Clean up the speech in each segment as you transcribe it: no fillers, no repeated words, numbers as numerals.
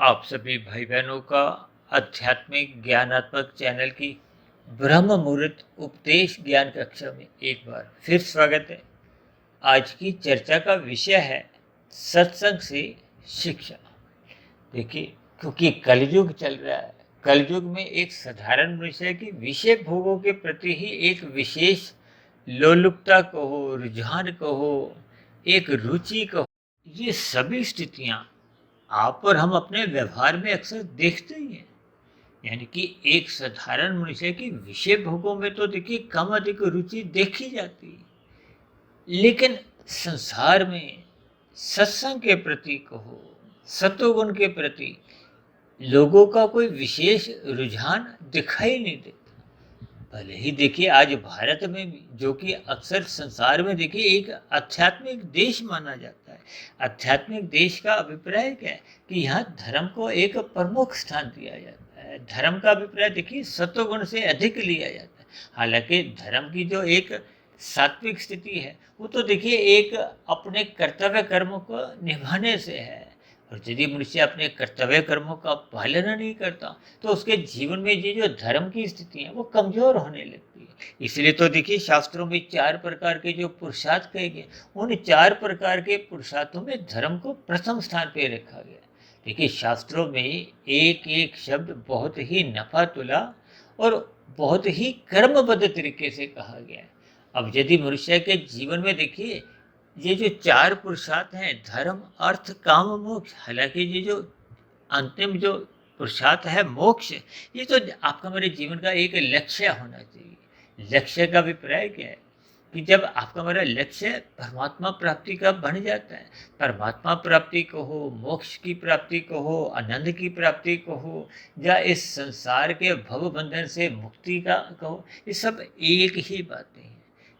आप सभी भाई बहनों का आध्यात्मिक ज्ञानात्मक चैनल की ब्रह्म मुहूर्त उपदेश ज्ञान कक्षा में एक बार फिर स्वागत है। आज की चर्चा का विषय है सत्संग से शिक्षा। देखिए, क्योंकि कलयुग चल रहा है, कलयुग में एक साधारण मनुष्य की विषय भोगों के प्रति ही एक विशेष लोलुपता कहो, रुझान कहो, एक रुचि कहो, ये सभी स्थितियां आप और हम अपने व्यवहार में अक्सर देखते ही हैं। यानी कि एक साधारण मनुष्य की विषय भोगों में तो देखिए कम अधिक रुचि देखी जाती है, लेकिन संसार में सत्संग के प्रति कहो, सत्वगुण के प्रति लोगों का कोई विशेष रुझान दिखाई नहीं देता। भले ही देखिए आज भारत में भी, जो कि अक्सर संसार में देखिए एक आध्यात्मिक देश माना जाता है। आध्यात्मिक देश का अभिप्राय क्या है कि यहाँ धर्म को एक प्रमुख स्थान दिया जाता है। धर्म का अभिप्राय देखिए सत्वगुण से अधिक लिया जाता है। हालांकि धर्म की जो एक सात्विक स्थिति है वो तो देखिए एक अपने कर्तव्य कर्मों को निभाने से है, और यदि मनुष्य अपने कर्तव्य कर्मों का पालन नहीं करता तो उसके जीवन में ये जो धर्म की स्थिति है वो कमजोर होने लगती है। इसलिए तो देखिए शास्त्रों में 4 प्रकार के जो पुरुषार्थ कहे गए, उन 4 प्रकार के पुरुषार्थों में धर्म को प्रथम स्थान पे रखा गया। देखिए शास्त्रों में एक एक शब्द बहुत ही नफा तुला और बहुत ही कर्मबद्ध तरीके से कहा गया है। अब यदि मनुष्य के जीवन में देखिए ये जो 4 पुरुषार्थ हैं, धर्म अर्थ काम मोक्ष, हालांकि ये जो अंतिम जो पुरुषार्थ है मोक्ष, ये तो आपका मेरे जीवन का एक लक्ष्य होना चाहिए। लक्ष्य का अभिप्राय क्या है कि जब आपका मेरा लक्ष्य परमात्मा प्राप्ति का बन जाता है, परमात्मा प्राप्ति को हो, मोक्ष की प्राप्ति को हो, आनंद की प्राप्ति को हो, या इस संसार के भव बंधन से मुक्ति का कहो, ये सब एक ही बातें हैं।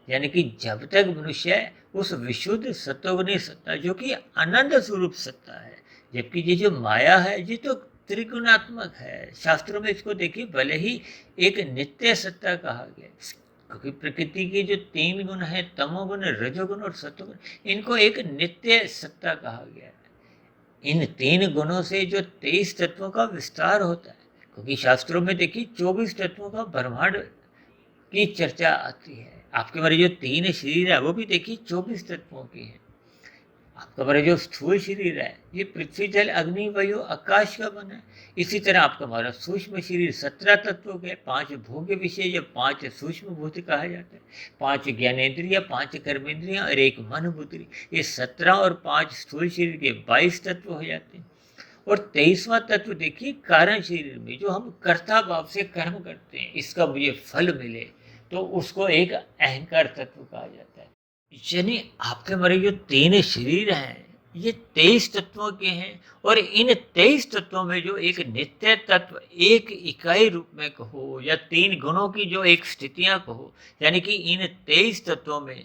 यानी कि जब तक मनुष्य उस विशुद्ध सत्वगुणी सत्ता जो कि आनंद स्वरूप सत्ता है, जबकि ये जो माया है ये तो त्रिगुणात्मक है। शास्त्रों में इसको देखिए भले ही एक नित्य सत्ता कहा गया, क्योंकि प्रकृति के जो 3 गुण हैं, तमोगुण, रजोगुण और सत्वगुण, इनको एक नित्य सत्ता कहा गया है। इन 3 गुणों से जो 23 तत्वों का विस्तार होता है, क्योंकि शास्त्रों में देखिए 24 तत्वों का ब्रह्मांड की चर्चा आती है। आपके हमारे जो 3 शरीर है वो भी देखिए 24 तत्वों की है। आपका हमारा जो स्थूल शरीर है ये पृथ्वी जल अग्नि वायु आकाश का बना है। इसी तरह आपका हमारा सूक्ष्म शरीर 17 तत्वों के, 5 भोग्य विषय या 5 सूक्ष्म भूत कहा जाता है, 5 ज्ञानेन्द्रिय, 5 कर्मेंद्रियां और 1 मन बुद्धि, ये 17 और 5 स्थूल शरीर के 22 तत्व हो जाते हैं। और 23वां तत्व देखिए कारण शरीर में, जो हम कर्ता भाव से कर्म करते हैं, इसका मुझे फल मिले, तो उसको एक अहंकार तत्व कहा जाता है। यानी आपके हमारे जो 3 शरीर हैं ये 23 तत्वों के हैं, और इन 23 तत्वों में जो एक नित्य तत्व एक इकाई रूप में कहो, या 3 गुणों की जो एक स्थितियां कहो, यानी कि इन 23 तत्वों में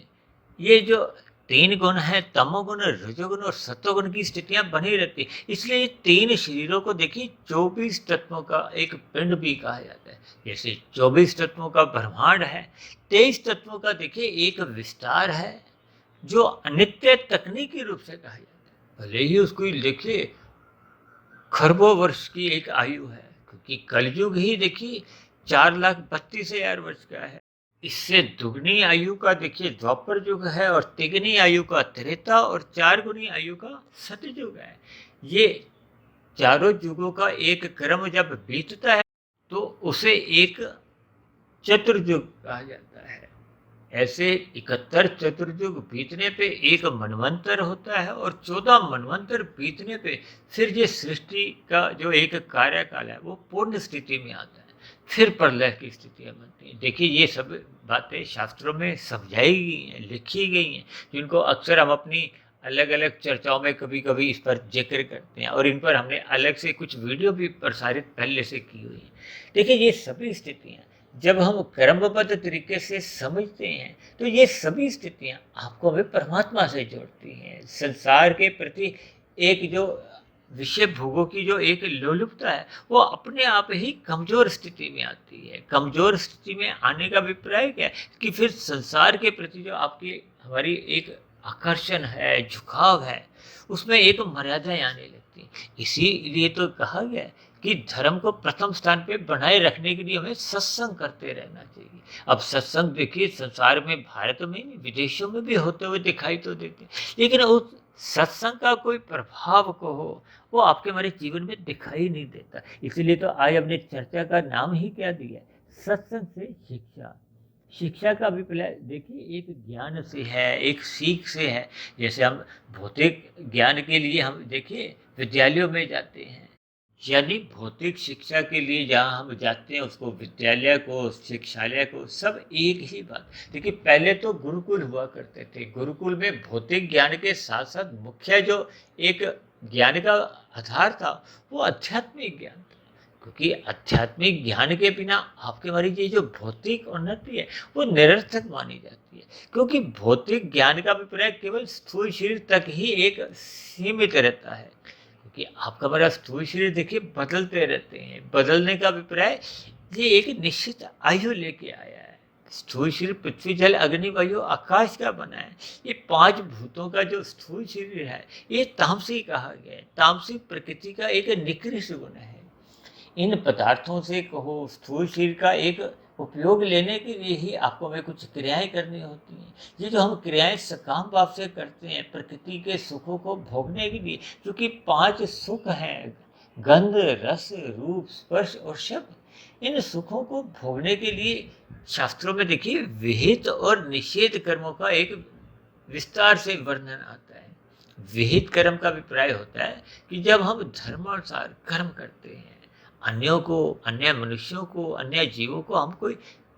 ये जो 3 गुण हैं, तमोगुण, रजोगुण और सत्वगुण की स्थितियां बनी रहती है। इसलिए ये 3 शरीरों को देखिए 24 तत्वों का एक पिंड भी कहा जाता है। जैसे 24 तत्वों का ब्रह्मांड है, 23 तत्वों का देखिए एक विस्तार है जो अनित्य तकनीकी रूप से कहा जाता है। भले ही उसको देखिए खरबों वर्ष की एक आयु है, क्योंकि कलयुग ही देखिए 4,32,000 वर्ष का है। इससे दुगनी आयु का देखिए द्वापर युग है, और तिगनी आयु का त्रेता, और 4 गुनी आयु का सतयुग है। ये चारों युगों का एक क्रम जब बीतता है तो उसे एक चतुर्युग कहा जाता है। ऐसे 71 चतुर्युग बीतने पे एक मनवंतर होता है, और 14 मनवंतर बीतने पे फिर ये सृष्टि का जो एक कार्यकाल है वो पूर्ण स्थिति में आता है, फिर प्रलय की स्थितियां बनती हैं। देखिए ये सब बातें शास्त्रों में समझाई गई हैं, लिखी गई हैं, जिनको अक्सर हम अपनी अलग अलग चर्चाओं में कभी कभी इस पर जिक्र करते हैं, और इन पर हमने अलग से कुछ वीडियो भी प्रसारित पहले से की हुई है। देखिए ये सभी स्थितियां जब हम क्रमबद्ध तरीके से समझते हैं तो ये सभी स्थितियां आपको हमें परमात्मा से जोड़ती हैं। संसार के प्रति एक जो विषय भोगों की जो एक लोलुपता है वो अपने आप ही कमजोर स्थिति में आती है। कमजोर स्थिति में आने का अभिप्राय क्या है कि फिर संसार के प्रति जो आपकी हमारी एक आकर्षण है, झुकाव है, उसमें एक मर्यादाएं आने लगती जाती हैं। इसीलिए तो कहा गया है कि धर्म को प्रथम स्थान पे बनाए रखने के लिए हमें सत्संग करते रहना चाहिए। अब सत्संग देखिए संसार में, भारत में नहीं, विदेशों में भी होते हुए दिखाई तो देते हैं, लेकिन उस सत्संग का कोई प्रभाव को हो वो आपके हमारे जीवन में दिखाई नहीं देता। इसीलिए तो आज हमने चर्चा का नाम ही क्या दिया है, सत्संग से शिक्षा। शिक्षा का अभिप्राय देखिए एक ज्ञान से है, एक सीख से है। जैसे हम भौतिक ज्ञान के लिए हम देखिए विद्यालयों में जाते हैं, यानी भौतिक शिक्षा के लिए जहाँ हम जाते हैं उसको विद्यालय को, शिक्षालय को, सब एक ही बात। देखिए पहले तो गुरुकुल हुआ करते थे, गुरुकुल में भौतिक ज्ञान के साथ साथ मुख्य जो एक ज्ञान का आधार था वो आध्यात्मिक ज्ञान था, क्योंकि आध्यात्मिक ज्ञान के बिना आपके हमारी ये जो भौतिक उन्नति है वो निरर्थक मानी जाती है। क्योंकि भौतिक ज्ञान का अभिप्राय केवल स्थूल शरीर तक ही एक सीमित रहता है, क्योंकि आपका हमारा स्थूल शरीर देखिए बदलते रहते हैं। बदलने का अभिप्राय ये एक निश्चित आयु लेके आया है। स्थूल शरीर पृथ्वी, जल, अग्नि, वायु, आकाश का बना है। ये 5 भूतों का जो स्थूल शरीर है ये तामसी कहा गया है। तामसिक प्रकृति का एक निकृष्ट गुण है। इन पदार्थों से कहो स्थूल शरीर का एक उपयोग लेने के लिए ही आपको हमें कुछ क्रियाएं करनी होती हैं। ये जो हम क्रियाएं सकाम भाव से करते हैं प्रकृति के सुखों को भोगने के लिए, क्योंकि 5 सुख हैं, गंध, रस, रूप, स्पर्श और शब्द। इन सुखों को भोगने के लिए शास्त्रों में देखिए विहित और निषेध कर्मों का एक विस्तार से वर्णन आता है। विहित कर्म का अभिप्राय होता है कि जब हम धर्मानुसार कर्म करते हैं, अन्यों को, अन्य मनुष्यों को, अन्य जीवों को हम कोई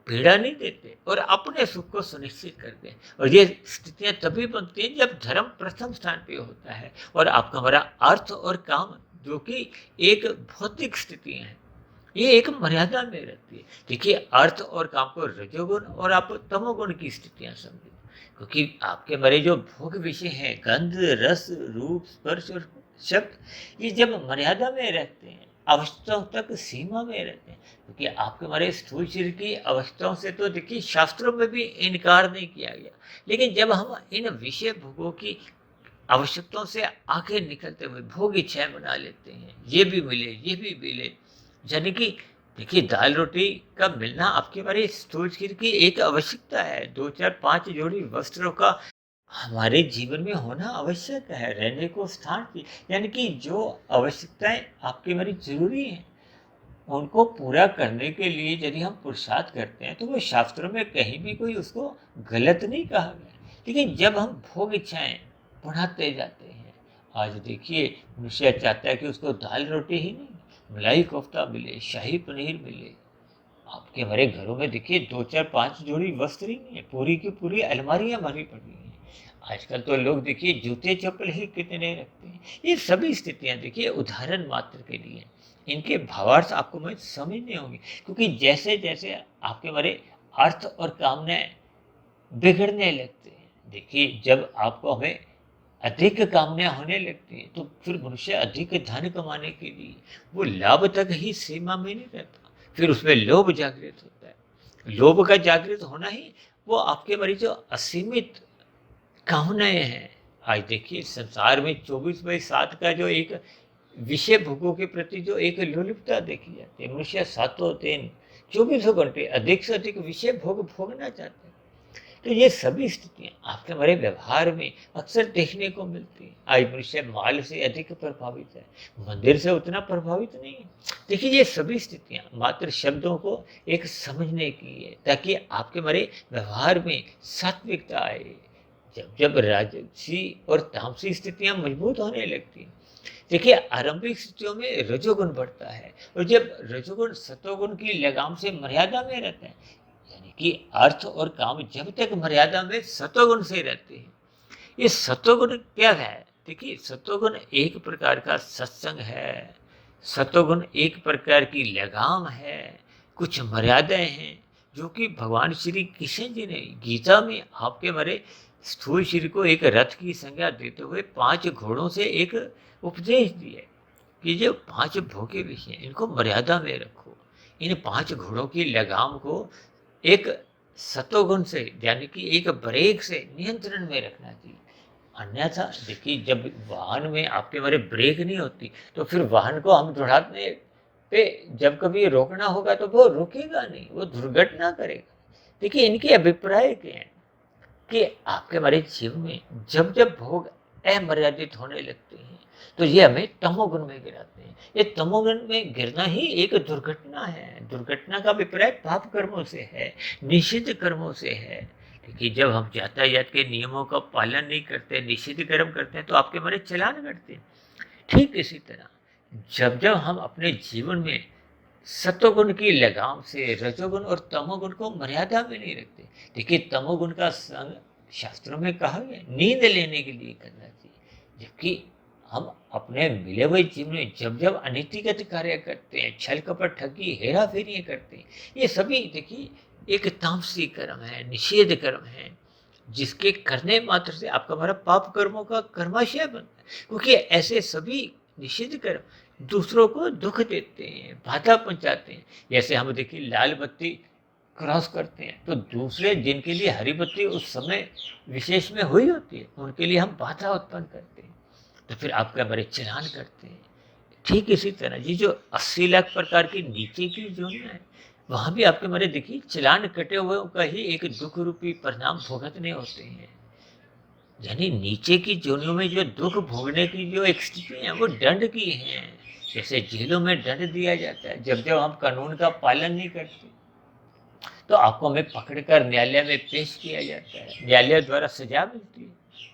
पीड़ा नहीं देते और अपने सुख को सुनिश्चित करते हैं। और ये स्थितियां तभी बनती हैं जब धर्म प्रथम स्थान पे होता है और आपका हमारा अर्थ और काम जो कि एक भौतिक स्थिति है ये एक मर्यादा में रहती है। देखिए अर्थ और काम को रजोगुण और आप तमोगुण की स्थितियां समझे, क्योंकि आपके हमारे जो भोग विषय हैं गंध, रस, रूप, स्पर्श और शब्द, ये जब मर्यादा में रहते हैं, अवस्थाओं तक सीमा में रहते हैं, क्योंकि आपके हमारे स्थूल शरीर की अवस्थाओं से तो देखिए शास्त्रों में भी इनकार नहीं किया गया, लेकिन जब हम इन विषय भोगों की आवश्यकताओं से आगे निकलते हुए भोग इच्छाएं बना लेते हैं, ये भी मिले, ये भी मिले, यानी कि देखिए दाल रोटी का मिलना आपके हमारे स्थूल शरीर की एक आवश्यकता है। 2, 4, 5 जोड़ी वस्त्रों का हमारे जीवन में होना आवश्यक है, रहने को स्थान की, यानी कि जो आवश्यकताएं आपकी हमारी जरूरी हैं उनको पूरा करने के लिए यदि हम पुरुषार्थ करते हैं तो वो शास्त्रों में कहीं भी कोई उसको गलत नहीं कहा गया। लेकिन जब हम भोग इच्छाएं बढ़ाते जाते हैं, आज देखिए मनुष्य चाहता है कि उसको दाल रोटी ही नहीं, मलाई कोफ्ता मिले, शाही पनीर मिले। आपके हमारे घरों में देखिए 2, 4, 5 जोड़ी वस्त्र ही नहीं है, पूरी की पूरी अलमारियां भरी पड़ी हैं। आजकल तो लोग देखिए जूते चप्पल ही कितने रखते हैं। ये सभी स्थितियां देखिए उदाहरण मात्र के लिए, इनके भावार्थ आपको मैं समझने होंगे, क्योंकि जैसे जैसे आपके हमारे अर्थ और कामनाएं बिगड़ने लगते हैं, देखिए जब आपको हमें अधिक कामनाएं होने लगती हैं तो फिर मनुष्य अधिक धन कमाने के लिए वो लाभ तक ही सीमा में नहीं रहता, फिर उसमें लोभ जागृत होता है। लोभ का जागृत होना ही वो आपके हमारी जो असीमित कामनाएं हैं। आज देखिए संसार में 24/7 का जो एक विषय भोगों के प्रति जो एक लोलुपता देखी जाती है, मनुष्य सातों दिन 24 घंटे अधिक से अधिक विषय भोग भोगना चाहते हैं। तो ये सभी स्थितियां आपके हमारे व्यवहार में अक्सर देखने को मिलती हैं। आज मनुष्य माल से अधिक प्रभावित है, मंदिर से उतना प्रभावित नहीं है। देखिए ये सभी स्थितियां मात्र शब्दों को एक समझने की है, ताकि आपके हमारे व्यवहार में सात्विकता आए। जब जब राजसी और तामसी स्थितियां मजबूत होने लगती हैं, देखिए आरंभिक स्थितियों में रजोगुण बढ़ता है, और जब रजोगुण सतोगुण की लगाम से मर्यादा में रहता है, यानी कि अर्थ और काम जब तक मर्यादा में सतोगुण से रहते हैं। ये सतोगुण क्या है? देखिए सतोगुण एक प्रकार का सत्संग है, सतोगुण एक प्रकार की लगाम है, कुछ मर्यादाएं हैं जो कि भगवान श्री कृष्ण जी ने गीता में आपके हमारे स्थूल शरीर को एक रथ की संज्ञा देते हुए 5 घोड़ों से एक उपदेश दिए कि जो 5 भोगे विषय इनको मर्यादा में रखो। इन 5 घोड़ों की लगाम को एक सतोगुण से, यानी कि एक ब्रेक से नियंत्रण में रखना चाहिए। अन्यथा देखिए, जब वाहन में आपके हमारे ब्रेक नहीं होती, तो फिर वाहन को हम दौड़ाने पे जब कभी रोकना होगा तो वो रुकेगा नहीं, वो दुर्घटना करेगा। देखिए, इनके अभिप्राय क्या हैं कि आपके हमारे जीवन में जब जब भोग अमर्यादित होने लगते हैं, तो ये हमें तमोगुण में गिराते हैं। ये तमोगुण में गिरना ही एक दुर्घटना है। दुर्घटना का अभिप्राय पाप कर्मों से है, निषिद्ध कर्मों से है। देखिए, जब हम यातायात के नियमों का पालन नहीं करते, निषिद्ध कर्म करते हैं, तो आपके हमारे चालान कटते हैं। ठीक इसी तरह जब जब हम अपने जीवन में सत्वगुण की लगाम से रजोगुण और तमोगुण को मर्यादा में नहीं रखते। देखिए, तमोगुण का संग शास्त्रों में कहा गया नींद लेने के लिए करना चाहिए, जबकि हम अपने मिले हुए जीवन में जब जब अनीतिगत कार्य करते हैं, छल कपट ठगी हेरा फेरी करते हैं, ये सभी देखिए एक तामसिक कर्म है, निषेध कर्म है, जिसके करने मात्र से आपका हमारा पाप कर्मों का कर्माशय बनता है। क्योंकि ऐसे सभी निषिद्ध कर्म दूसरों को दुख देते हैं, बाधा पहुंचाते हैं। जैसे हम देखिए लाल बत्ती क्रॉस करते हैं, तो दूसरे जिनके लिए हरी बत्ती उस समय विशेष में हुई होती है, उनके लिए हम बाधा उत्पन्न करते हैं, तो फिर आपका बड़े चलान करते हैं। ठीक इसी तरह ये जो 80 लाख प्रकार की नीचे की जोनियां हैं, वहां भी आपके मेरे देखिए चलान कटे हुए का ही एक दुख रूपी परिणाम भुगतने होते हैं। यानी नीचे की जोनियों में जो दुख भोगने की जो एक स्थिति है वो दंड की है। जैसे जेलों में दंड दिया जाता है, जब जब हम कानून का पालन नहीं करते, तो आपको हमें पकड़कर न्यायालय में पेश किया जाता है, न्यायालय द्वारा सजा मिलती है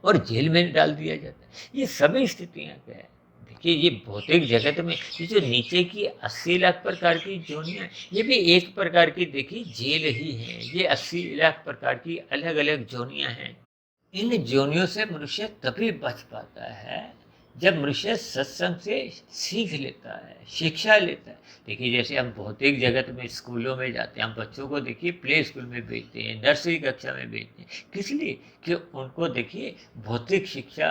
और जेल में डाल दिया जाता है। ये सभी स्थितियां क्या है, देखिए ये भौतिक जगत में ये जो नीचे की 80 लाख प्रकार की जोनियां, ये भी एक प्रकार की देखिए जेल ही है। ये 80 लाख प्रकार की अलग अलग जोनियां हैं। इन जोनियों से मनुष्य तभी बच पाता है जब मनुष्य सत्संग से सीख लेता है, शिक्षा लेता है। देखिए, जैसे हम भौतिक जगत में स्कूलों में जाते हैं, हम बच्चों को देखिए प्ले स्कूल में भेजते हैं, नर्सरी कक्षा में भेजते हैं, किस लिए कि उनको देखिए भौतिक शिक्षा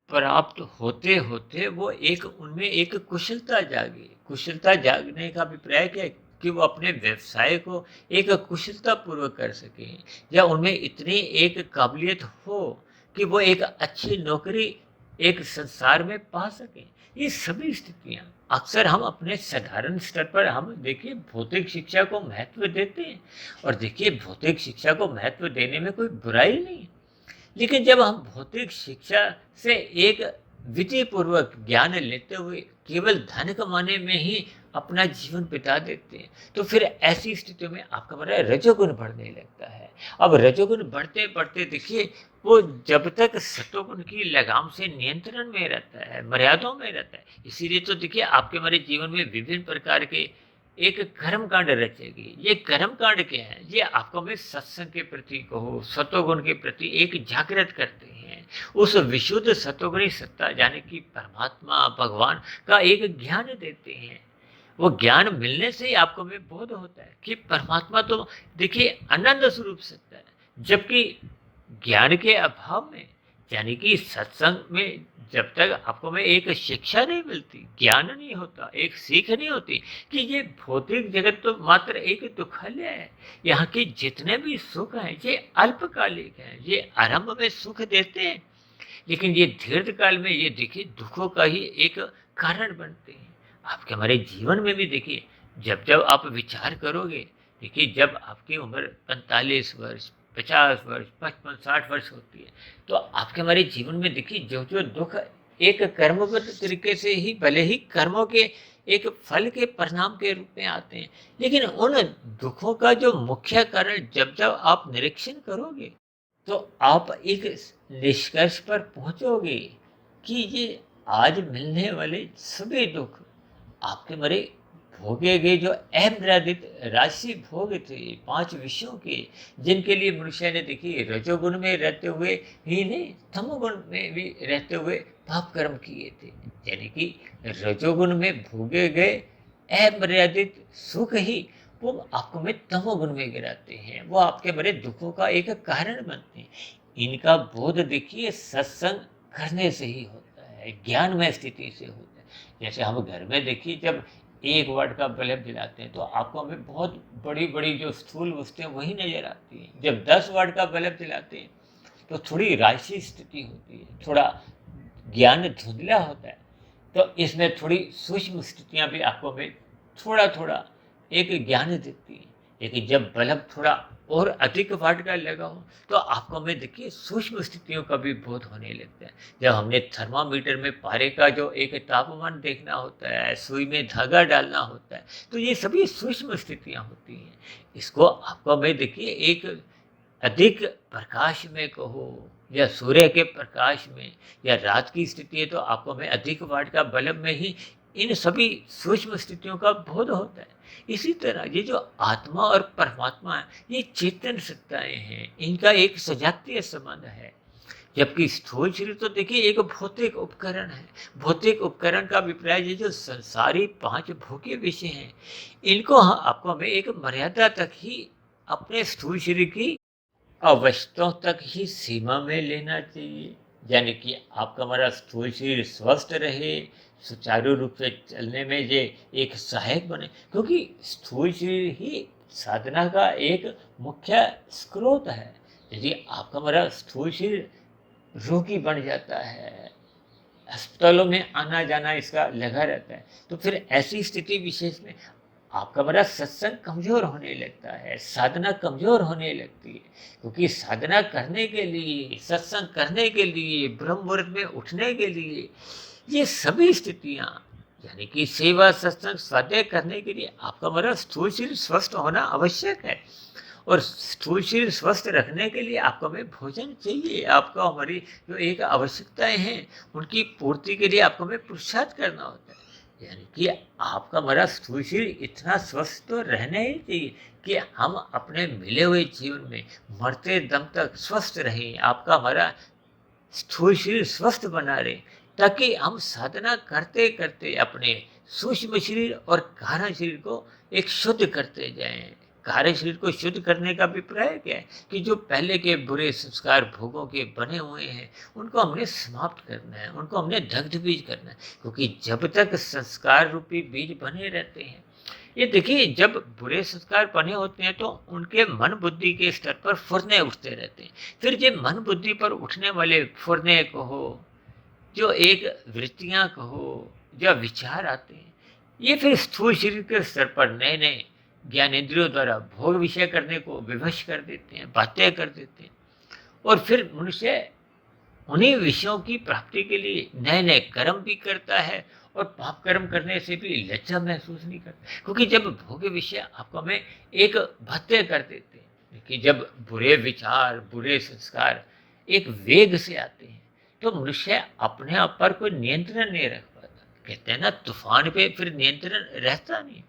प्राप्त होते होते वो एक उनमें एक कुशलता जागे। कुशलता जागने का अभिप्राय क्या है कि वो अपने व्यवसाय को एक कुशलता पूर्वक कर सकें, या उनमें इतनी एक काबिलियत हो कि वो एक अच्छी नौकरी एक संसार में पा सकें। ये सभी स्थितियां अक्सर हम अपने साधारण स्तर पर हम देखिए भौतिक शिक्षा को महत्व देते हैं, और देखिए भौतिक शिक्षा को महत्व देने में कोई बुराई नहीं है। लेकिन जब हम भौतिक शिक्षा से एक विधि पूर्वक ज्ञान लेते हुए केवल धन कमाने में ही अपना जीवन बिता देते हैं, तो फिर ऐसी स्थितियों में आपका हमारा रजोगुण बढ़ने लगता है। अब रजोगुण बढ़ते बढ़ते देखिए वो जब तक सतोगुण की लगाम से नियंत्रण में रहता है, मर्यादाओं में रहता है, इसीलिए तो देखिए आपके हमारे जीवन में विभिन्न प्रकार के एक कर्म कांड रचेगी। ये कर्म कांड क्या है, ये आपको में सत्संग के प्रति कहो, सतोगुण के प्रति एक जागृत करते हैं। उस विशुद्ध सतोगुणी सत्ता यानी कि परमात्मा भगवान का एक ज्ञान देते हैं। वो ज्ञान मिलने से ही आपको में बोध होता है कि परमात्मा तो देखिए आनंद स्वरूप सत्ता है, जबकि ज्ञान के अभाव में यानी कि सत्संग में जब तक आपको में एक शिक्षा नहीं मिलती, ज्ञान नहीं होता, एक सीख नहीं होती कि ये भौतिक जगत तो मात्र एक दुखालय है, यहाँ के जितने भी सुख हैं ये अल्पकालिक हैं, ये आरंभ में सुख देते हैं, लेकिन ये दीर्घ काल में ये देखिए दुखों का ही एक कारण बनते हैं। आपके हमारे जीवन में भी देखिए जब जब आप विचार करोगे, देखिए जब आपकी उम्र 45 वर्ष, 50 वर्ष, 55, 60 वर्ष होती है, तो आपके हमारे जीवन में देखिए जो जो दुख एक कर्मबद्ध तरीके से ही भले ही कर्मों के एक फल के परिणाम के रूप में आते हैं, लेकिन उन दुखों का जो मुख्य कारण जब जब आप निरीक्षण करोगे, तो आप एक निष्कर्ष पर पहुंचोगे कि ये आज मिलने वाले सभी दुख आपके मरे भोगे गए जो अमर्यादित राशि भोग थे 5 विषयों के, जिनके लिए मनुष्य ने देखिए रजोगुण में रहते हुए ही नहीं तमोगुण में भी रहते हुए पाप कर्म किए थे। यानी कि रजोगुण में भोगे गए अमर्यादित सुख ही वो आपको में तमोगुण में गिराते हैं, वो आपके बड़े दुखों का एक कारण बनते हैं। इनका बोध देखिए सत्संग करने से ही होता है, ज्ञानमय स्थिति से होता है। जैसे हम घर में देखिए जब 1 वाट का बल्ब जलाते हैं, तो आपको हमें बहुत बड़ी बड़ी जो स्थूल वस्तुएं वही नजर आती हैं। जब 10 वाट का बल्ब जलाते हैं, तो थोड़ी राशि स्थिति होती है, थोड़ा ज्ञान धुंधला होता है। तो इसमें थोड़ी सूक्ष्म स्थितियाँ भी आपको में थोड़ा-थोड़ा एक ज्ञान देती हैं। लेकिन जब बल्ब थोड़ा और अधिक वाट का लगा हो, तो आपको में देखिए सूक्ष्म स्थितियों का भी बोध होने लगता है। जब हमने थर्मामीटर में पारे का जो एक तापमान देखना होता है, सुई में धागा डालना होता है, तो ये सभी सूक्ष्म स्थितियाँ होती हैं। इसको आपको में देखिए एक अधिक प्रकाश में कहो या सूर्य के प्रकाश में या रात की स्थिति है, तो आपको में अधिक वाट का बल्ब में ही इन सभी सूक्ष्म स्थितियों का बोध होता है। इसी तरह ये जो आत्मा और परमात्मा है, ये चेतन सत्ताएं हैं, इनका एक सजातीय संबंध है। जबकि स्थूल शरीर तो देखिए एक भौतिक उपकरण है। भौतिक उपकरण का अभिप्राय ये जो संसारी 5 भौतिक विषय हैं, इनको आपको हमें एक मर्यादा तक ही अपने स्थूल शरीर की अवस्थाओं तक ही सीमा में लेना चाहिए। यानी कि आपका हमारा स्थूल शरीर स्वस्थ रहे, सुचारू रूप से चलने में ये एक सहायक बने, क्योंकि स्थूल शरीर ही साधना का एक मुख्य स्रोत है। यदि आपका हमारा स्थूल शरीर रोगी बन जाता है, अस्पतालों में आना जाना इसका लगा रहता है, तो फिर ऐसी स्थिति विशेष में आपका बड़ा सत्संग कमजोर होने लगता है, साधना कमजोर होने लगती है। क्योंकि साधना करने के लिए, सत्संग करने के लिए, ब्रह्म मुहूर्त में उठने के लिए, ये सभी स्थितियाँ यानी कि सेवा, सत्संग, स्वाध्याय करने के लिए आपका बड़ा स्थूल शरीर स्वस्थ होना आवश्यक है। और स्थूल शरीर स्वस्थ रखने के लिए आपको हमें भोजन चाहिए। आपको हमारी जो एक आवश्यकताएं हैं, उनकी पूर्ति के लिए आपको हमें पुरुषार्थ करना होता है। यानी कि आपका हमारा स्थूल शरीर इतना स्वस्थ तो रहना ही चाहिए कि हम अपने मिले हुए जीवन में मरते दम तक स्वस्थ रहें। आपका हमारा स्थूल शरीर स्वस्थ बना रहे, ताकि हम साधना करते करते अपने सूक्ष्म शरीर और कारण शरीर को एक शुद्ध करते जाएं। कार्य शरीर को शुद्ध करने का अभिप्राय क्या है कि जो पहले के बुरे संस्कार भोगों के बने हुए हैं, उनको हमने समाप्त करना है, उनको हमने दग्ध बीज करना है। क्योंकि जब तक संस्कार रूपी बीज बने रहते हैं, ये देखिए जब बुरे संस्कार बने होते हैं तो उनके मन बुद्धि के स्तर पर फुरने उठते रहते हैं। फिर जब मन बुद्धि पर उठने वाले फुरने कहो, जो एक वृत्तियां कहो, जो विचार आते हैं, ये फिर स्थूल शरीर के स्तर पर नए नए ज्ञानेंद्रियों द्वारा भोग विषय करने को विवश कर देते हैं, बातें कर देते हैं। और फिर मनुष्य उन्हीं विषयों की प्राप्ति के लिए नए नए कर्म भी करता है, और पाप कर्म करने से भी लज्जा महसूस नहीं करता। क्योंकि जब भोग विषय आपको में एक बातें कर देते हैं कि जब बुरे विचार, बुरे संस्कार एक वेग से आते हैं, तो मनुष्य अपने आप पर कोई नियंत्रण नहीं रख पाता। कहते हैं ना, तूफान पे फिर नियंत्रण रहता नहीं।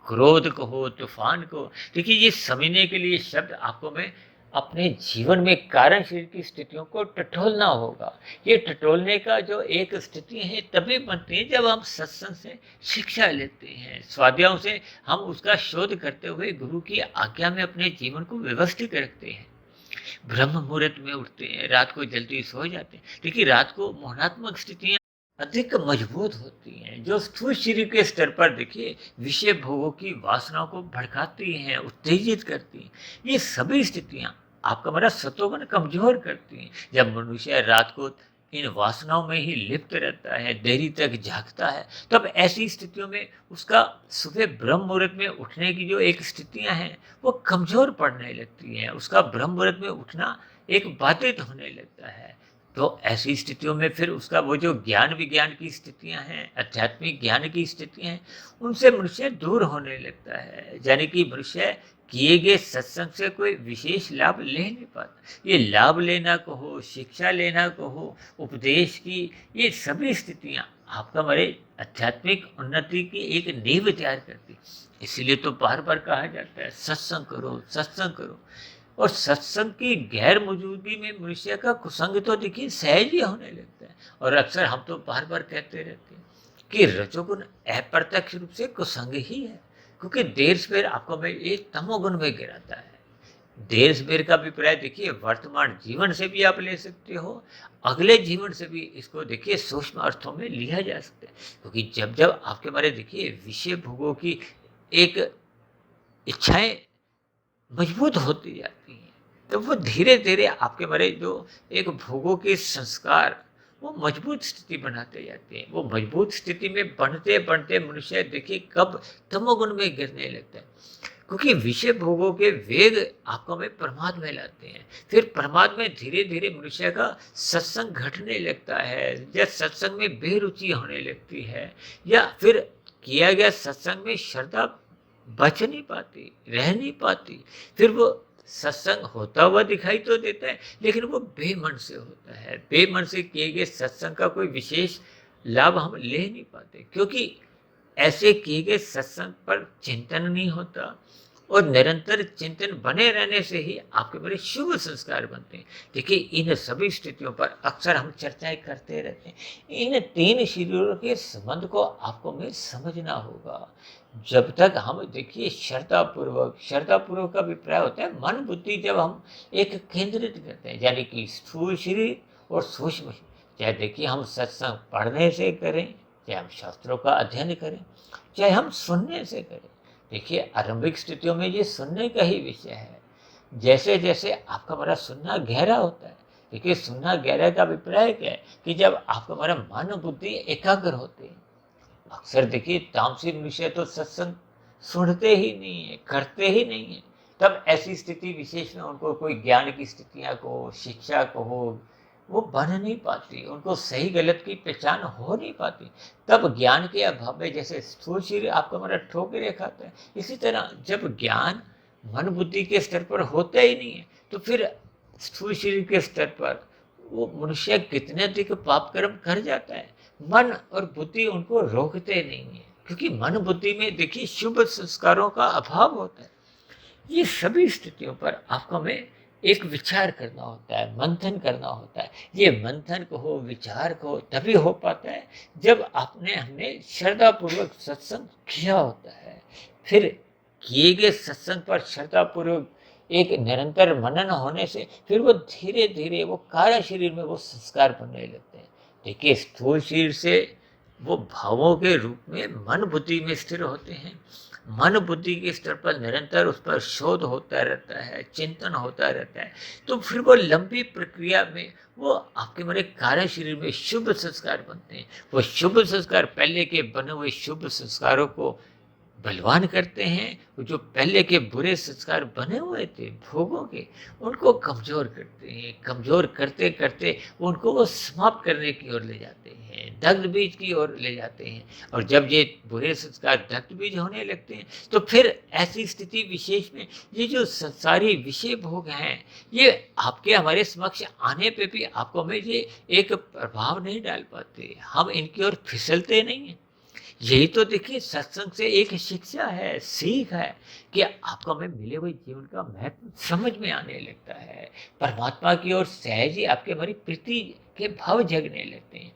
क्रोध कहो, तूफान को देखिए, ये समझने के लिए शब्द आपको में अपने जीवन में कारण शरीर की स्थितियों को टटोलना होगा। ये टटोलने का जो एक स्थिति है तभी बनती है जब हम सत्संग से शिक्षा लेते हैं, स्वाध्यायों से हम उसका शोध करते हुए गुरु की आज्ञा में अपने जीवन को व्यवस्थित रखते हैं, ब्रह्म मुहूर्त में उठते हैं, रात को जल्दी सो जाते हैं। देखिए, रात को मोहनात्मक स्थितियाँ अधिक मजबूत होती हैं, जो स्थूल शरीर के स्तर पर देखिए विषय भोगों की वासनाओं को भड़काती हैं, उत्तेजित करती हैं। ये सभी स्थितियाँ आपका हमारा सतोगुण कमजोर करती हैं। जब मनुष्य रात को इन वासनाओं में ही लिप्त रहता है, देरी तक जागता है, तब ऐसी स्थितियों में उसका सुबह ब्रह्म मुहूर्त में उठने की जो एक स्थितियां हैं, वो कमजोर पड़ने लगती हैं। उसका ब्रह्म मुहूर्त में उठना एक बाधित होने लगता है। तो ऐसी स्थितियों में फिर उसका वो जो ज्ञान विज्ञान की स्थितियां हैं, आध्यात्मिक ज्ञान की स्थितियां हैं, उनसे मनुष्य दूर होने लगता है। यानी कि मनुष्य किए गए सत्संग से कोई विशेष लाभ ले नहीं पाता। ये लाभ लेना कहो, शिक्षा लेना कहो, उपदेश की, ये सभी स्थितियां आपका हमारे आध्यात्मिक उन्नति की एक नींव तैयार करती। इसीलिए तो बार बार कहा जाता है, सत्संग करो, सत्संग करो। और सत्संग की गैर मौजूदगी में मनुष्य का कुसंग तो देखिए सहज ही होने लगता है। और अक्सर हम तो बार बार कहते रहते हैं कि रजोगुण अप्रत्यक्ष रूप से कुसंग ही है, क्योंकि देर सवेर आपको में एक तमोगुण में गिराता है। देर सवेर का अभिप्राय देखिए वर्तमान जीवन से भी आप ले सकते हो, अगले जीवन से भी इसको देखिए सूक्ष्म अर्थों में लिया जा सकता है। क्योंकि जब जब आपके बारे देखिए विषय भोगों की एक इच्छाएं मजबूत होती जाती हैं, तो वो धीरे धीरे आपके मारे जो एक भोगों के संस्कार वो मजबूत स्थिति बनाते जाते हैं। वो मजबूत स्थिति में बनते बनते मनुष्य देखिए कब तमोगुण में गिरने लगता है, क्योंकि विषय भोगों के वेग आपको में प्रमाद में लाते हैं। फिर प्रमाद में धीरे धीरे मनुष्य का सत्संग घटने लगता है, या सत्संग में बेरुचि होने लगती है, या फिर किया गया सत्संग में श्रद्धा बच नहीं पाती, रह नहीं पाती। फिर वो सत्संग होता हुआ दिखाई तो देता है, लेकिन वो बेमन से होता है। बेमन से किए गए सत्संग का कोई विशेष लाभ हम ले नहीं पाते, क्योंकि ऐसे किए गए सत्संग पर चिंतन नहीं होता, और निरंतर चिंतन बने रहने से ही आपके बड़े शुभ संस्कार बनते हैं। देखिए इन सभी स्थितियों पर अक्सर हम चर्चाएं करते रहते हैं। इन तीन शरीरों के संबंध को आपको में समझना होगा। जब तक हम देखिए श्रद्धापूर्वक का अभिप्राय होता है मन बुद्धि, जब हम एक केंद्रित करते हैं, यानी कि स्थूल शरीर और सूक्ष्म शरीर। चाहे देखिए हम सत्संग पढ़ने से करें, चाहे हम शास्त्रों का अध्ययन करें, चाहे हम सुनने से करें। देखिए आरंभिक स्थितियों में ये सुनने का ही विषय है। जैसे जैसे आपका हमारा सुनना गहरा होता है, देखिए सुनना गहरा का अभिप्राय क्या है कि जब आपका हमारा मन बुद्धि एकाग्र होते हैं। अक्सर देखिए तामसी मनुष्य तो सत्संग सुनते ही नहीं है, करते ही नहीं है। तब ऐसी स्थिति विशेष में उनको कोई ज्ञान की स्थितियाँ को, शिक्षा को हो, वो बन नहीं पाती, उनको सही गलत की पहचान हो नहीं पाती। तब ज्ञान के अभाव में जैसे स्थूल शरीर आपका हमारा ठोकरे खाता है, इसी तरह जब ज्ञान मन बुद्धि के स्तर पर होता ही नहीं है, तो फिर स्थूल शरीर के स्तर पर वो मनुष्य कितने अधिक पाप कर्म कर जाता है। मन और बुद्धि उनको रोकते नहीं है, क्योंकि मन बुद्धि में देखिए शुभ संस्कारों का अभाव होता है। ये सभी स्थितियों पर आपको हमें एक विचार करना होता है, मंथन करना होता है। ये मंथन कहो, विचार कहो, तभी हो पाता है जब हमने श्रद्धापूर्वक सत्संग किया होता है। फिर किए गए सत्संग पर श्रद्धापूर्वक एक निरंतर मनन होने से फिर वो धीरे धीरे वो कार्य शरीर में वो संस्कार बनने लगते हैं। देखिए स्थूल शरीर से वो भावों के रूप में मन बुद्धि में स्थिर होते हैं। मन बुद्धि के स्तर पर निरंतर उस पर शोध होता रहता है, चिंतन होता रहता है। तो फिर वो लंबी प्रक्रिया में वो आपके मेरे कार्य शरीर में शुभ संस्कार बनते हैं। वो शुभ संस्कार पहले के बने हुए शुभ संस्कारों को बलवान करते हैं। वो जो पहले के बुरे संस्कार बने हुए थे भोगों के, उनको कमज़ोर करते हैं। कमज़ोर करते करते उनको वो समाप्त करने की ओर ले जाते हैं, दग्ध बीज की ओर ले जाते हैं। और जब ये बुरे संस्कार दग्ध बीज होने लगते हैं, तो फिर ऐसी स्थिति विशेष में ये जो संसारी विषय भोग हैं, ये आपके हमारे समक्ष आने पे भी आपको में ये एक प्रभाव नहीं डाल पाते। हम इनकी ओर फिसलते नहीं हैं। यही तो देखिए सत्संग से एक शिक्षा है, सीख है कि आपको हमें मिले हुए जीवन का महत्व समझ में आने लगता है। परमात्मा की ओर सहज ही आपके हमारी प्रीति के भाव जगने लगते हैं।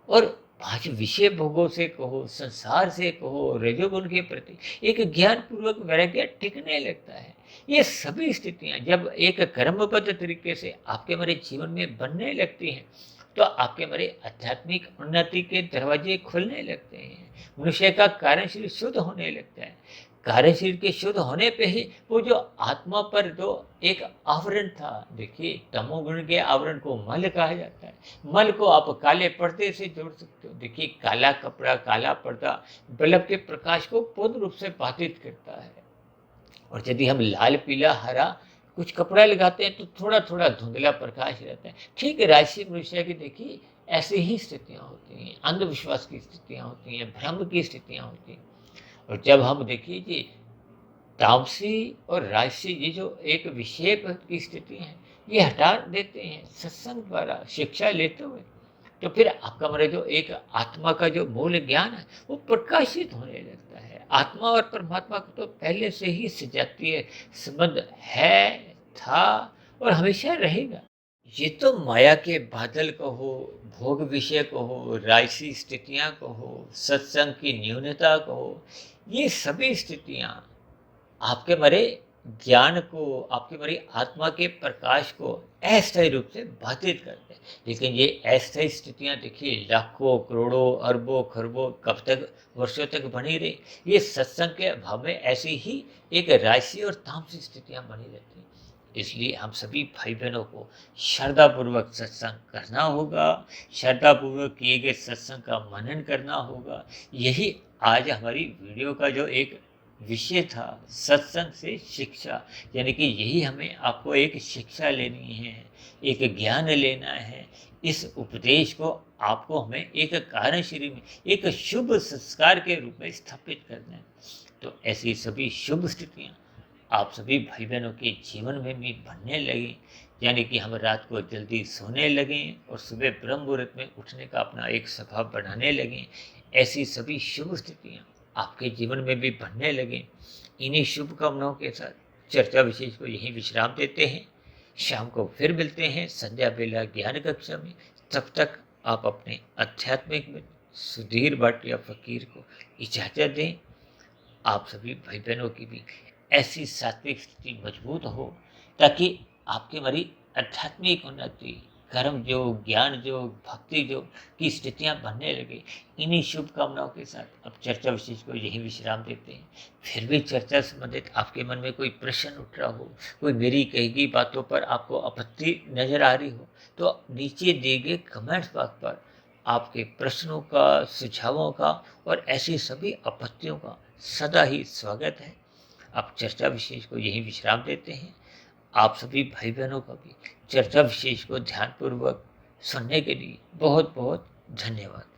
और आज विषय भोगों से कहो, संसार से कहो, रजोगुण के प्रति एक ज्ञान पूर्वक वैराग्य टिकने लगता है। ये सभी स्थितियां जब एक कर्मबद्ध तरीके से आपके हमारे जीवन में बनने लगती हैं, तो आपके हमारे आध्यात्मिक उन्नति के दरवाजे खुलने लगते हैं। मनुष्य का कार्य शरीर शुद्ध होने लगता है। कार्य शरीर के शुद्ध होने पे ही वो जो आत्मा पर जो एक आवरण था, देखिए तमोगुण के आवरण को मल कहा जाता है। मल को आप काले पर्दे से जोड़ सकते हो। देखिए काला कपड़ा, काला पर्दा बल्ब के प्रकाश को पूर्ण रूप से बाधित करता है। और यदि हम लाल, पीला, हरा कुछ कपड़ा लगाते हैं तो थोड़ा थोड़ा धुंधला प्रकाश रहता है। ठीक है, राशि मनुष्य की देखिए ऐसी ही स्थितियाँ होती हैं, अंधविश्वास की स्थितियाँ होती हैं, भ्रम की स्थितियाँ होती हैं। और जब हम देखिए जी तामसी और राजसी, ये जो एक विषय की स्थिति है, ये हटा देते हैं सत्संग द्वारा शिक्षा लेते हुए, तो फिर आपका हमारे जो एक आत्मा का जो मूल ज्ञान है वो प्रकाशित होने लगता है। आत्मा और परमात्मा का तो पहले से ही सजातीय संबंध है, था और हमेशा रहेगा। ये तो माया के बादल कहो, भोग विषय कहो, राजसी स्थितियाँ कहो, सत्संग की न्यूनता कहो, ये सभी स्थितियाँ आपके मरे ज्ञान को, आपके मरे आत्मा के प्रकाश को अस्थायी रूप से बाधित करते हैं। लेकिन ये अस्थायी स्थितियाँ देखिए लाखों, करोड़ों, अरबों, खरबों कब तक, वर्षों तक बनी रही। ये सत्संग के अभाव में ऐसी ही एक राशि और तामसी स्थितियाँ बनी रहती हैं। इसलिए हम सभी भाई बहनों को श्रद्धापूर्वक सत्संग करना होगा, श्रद्धापूर्वक किए गए सत्संग का मनन करना होगा। यही आज हमारी वीडियो का जो एक विषय था, सत्संग से शिक्षा, यानी कि यही हमें आपको एक शिक्षा लेनी है, एक ज्ञान लेना है। इस उपदेश को आपको हमें एक कार्यशरी में एक शुभ संस्कार के रूप में स्थापित करना है। तो ऐसी सभी शुभ स्थितियाँ आप सभी भाई बहनों के जीवन में भी बनने लगे, यानी कि हम रात को जल्दी सोने लगें और सुबह ब्रह्म मुहूर्त में उठने का अपना एक स्वभाव बनाने लगें। ऐसी सभी शुभ स्थितियाँ आपके जीवन में भी बनने लगें। इन्हीं शुभकामनाओं के साथ चर्चा विशेष को यहीं विश्राम देते हैं। शाम को फिर मिलते हैं संध्या बेला ज्ञान कक्षा में। तब तक आप अपने आध्यात्मिक में सुधीर भाटिया फकीर को इजाज़त दें। आप सभी भाई बहनों की भी ऐसी सात्विक स्थिति मजबूत हो, ताकि आपके हमारी आध्यात्मिक उन्नति, कर्म योग, ज्ञान योग, भक्ति योग की स्थितियां बनने लगे। इन्हीं शुभकामनाओं के साथ अब चर्चा विशेष को यही विश्राम देते हैं। फिर भी चर्चा संबंधित आपके मन में कोई प्रश्न उठ रहा हो, कोई मेरी कही गई बातों पर आपको आपत्ति नजर आ रही हो, तो नीचे दिए गए कमेंट्स बॉक्स पर आपके प्रश्नों का, सुझावों का और ऐसी सभी आपत्तियों का सदा ही स्वागत है। अब चर्चा विशेष को यही विश्राम देते हैं। आप सभी भाई बहनों का भी चर्चा विशेष को ध्यानपूर्वक सुनने के लिए बहुत बहुत धन्यवाद।